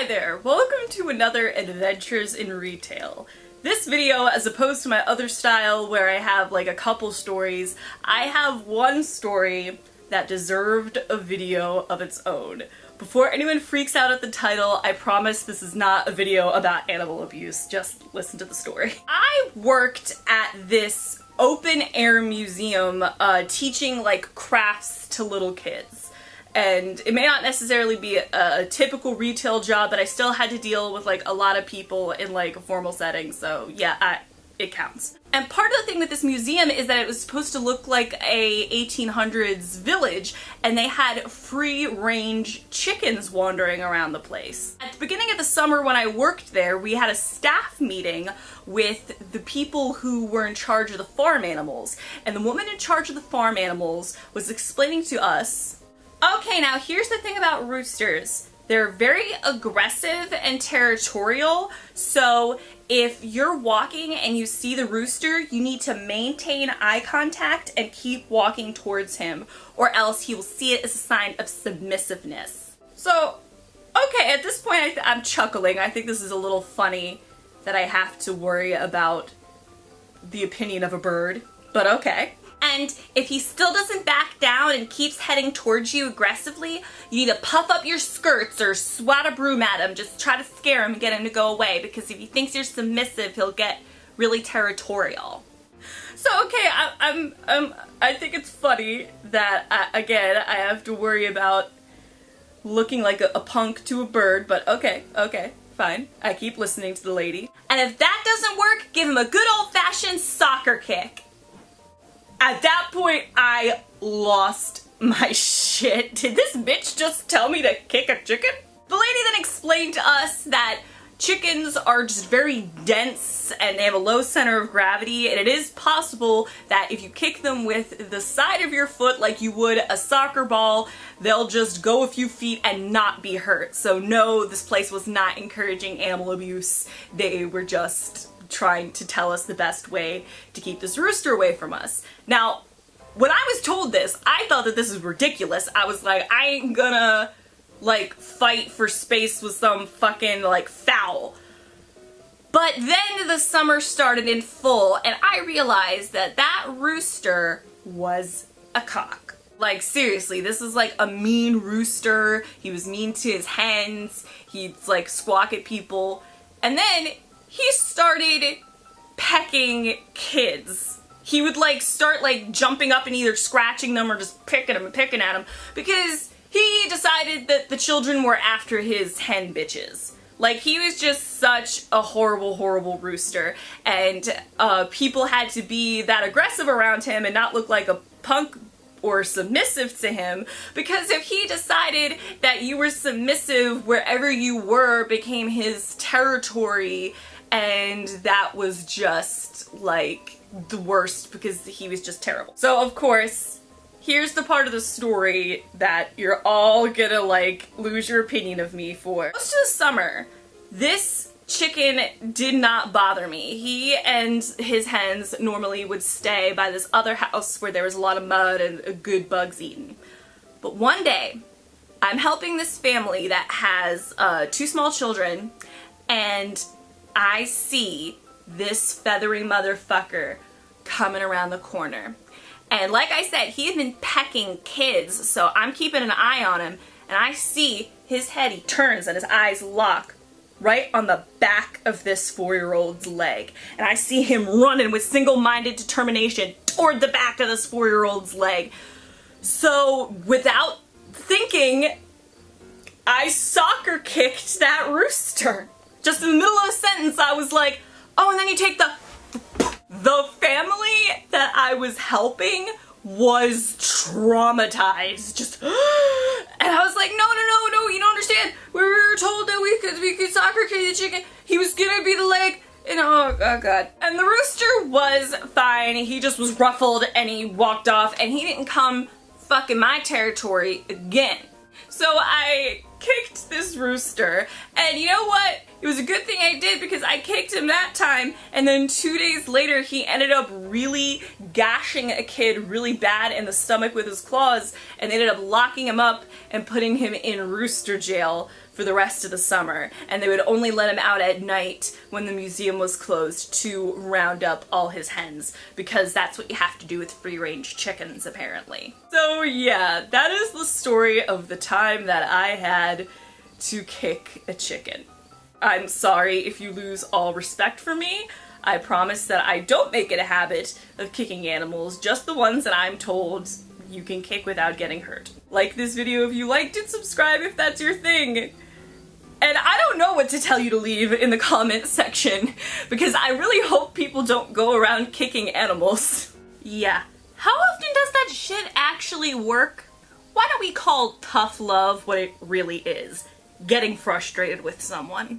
Hi there! Welcome to another Adventures in Retail. This video, as opposed to my other style where I have like a couple stories, I have one story that deserved a video of its own. Before anyone freaks out at the title, I promise this is not a video about animal abuse, just listen to the story. I worked at this open-air museum teaching like crafts to little kids. And it may not necessarily be a typical retail job, but I still had to deal with like a lot of people in like a formal setting, so yeah, it counts. And part of the thing with this museum is that it was supposed to look like a 1800s village, and they had free-range chickens wandering around the place. At the beginning of the summer when I worked there, we had a staff meeting with the people who were in charge of the farm animals, and the woman in charge of the farm animals was explaining to us, okay, now here's the thing about roosters. They're very aggressive and territorial, so if you're walking and you see the rooster, you need to maintain eye contact and keep walking towards him, or else he will see it as a sign of submissiveness. So, okay, at this point I'm chuckling. I think this is a little funny that I have to worry about the opinion of a bird, but okay. And if he still doesn't back down and keeps heading towards you aggressively, you need to puff up your skirts or swat a broom at him. Just try to scare him and get him to go away, because if he thinks you're submissive, he'll get really territorial. So okay, I think it's funny that, again, I have to worry about looking like a punk to a bird, but okay, fine. I keep listening to the lady. And if that doesn't work, give him a good old-fashioned soccer kick. At that point, I lost my shit. Did this bitch just tell me to kick a chicken? The lady then explained to us that chickens are just very dense and they have a low center of gravity, and it is possible that if you kick them with the side of your foot like you would a soccer ball, they'll just go a few feet and not be hurt. So no, this place was not encouraging animal abuse. They were just trying to tell us the best way to keep this rooster away from us. Now, when I was told this, I thought that this was ridiculous. I was like, I ain't gonna, like, fight for space with some fucking, like, fowl. But then the summer started in full, and I realized that that rooster was a cock. Like, seriously, this is like a mean rooster. He was mean to his hens. He'd, like, squawk at people. And then he started pecking kids. He would like start like jumping up and either scratching them or just picking them and picking at them, because he decided that the children were after his hen bitches. Like, he was just such a horrible, horrible rooster, and people had to be that aggressive around him and not look like a punk or submissive to him, because if he decided that you were submissive wherever you were became his territory, and that was just like the worst because he was just terrible. So of course, here's the part of the story that you're all gonna like lose your opinion of me for. Most of the summer, this chicken did not bother me. He and his hens normally would stay by this other house where there was a lot of mud and good bugs eaten. But one day, I'm helping this family that has 2 small children, and I see this feathery motherfucker coming around the corner. And like I said, he had been pecking kids, so I'm keeping an eye on him, and I see his head, he turns and his eyes lock right on the back of this 4-year-old's leg. And I see him running with single-minded determination toward the back of this 4-year-old's leg. So without thinking, I soccer kicked that rooster. Just in the middle of a sentence, I was like, oh, and then you take the family that I was helping was traumatized. Just, and I was like, no, you don't understand. We were told that we could soccer kick the chicken. He was gonna be the leg, and oh god. And the rooster was fine. He just was ruffled and he walked off, and he didn't come fucking my territory again. So I kicked this rooster, and you know what? It was a good thing I did, because I kicked him that time, and then 2 days later he ended up really gashing a kid really bad in the stomach with his claws, and they ended up locking him up and putting him in rooster jail for the rest of the summer, and they would only let him out at night when the museum was closed to round up all his hens, because that's what you have to do with free-range chickens, apparently. So yeah, that is the story of the time that I had to kick a chicken. I'm sorry if you lose all respect for me. I promise that I don't make it a habit of kicking animals, just the ones that I'm told you can kick without getting hurt. Like this video if you liked it, subscribe if that's your thing. And I don't know what to tell you to leave in the comment section, because I really hope people don't go around kicking animals. Yeah. How often does that shit actually work? Why don't we call tough love what it really is? Getting frustrated with someone.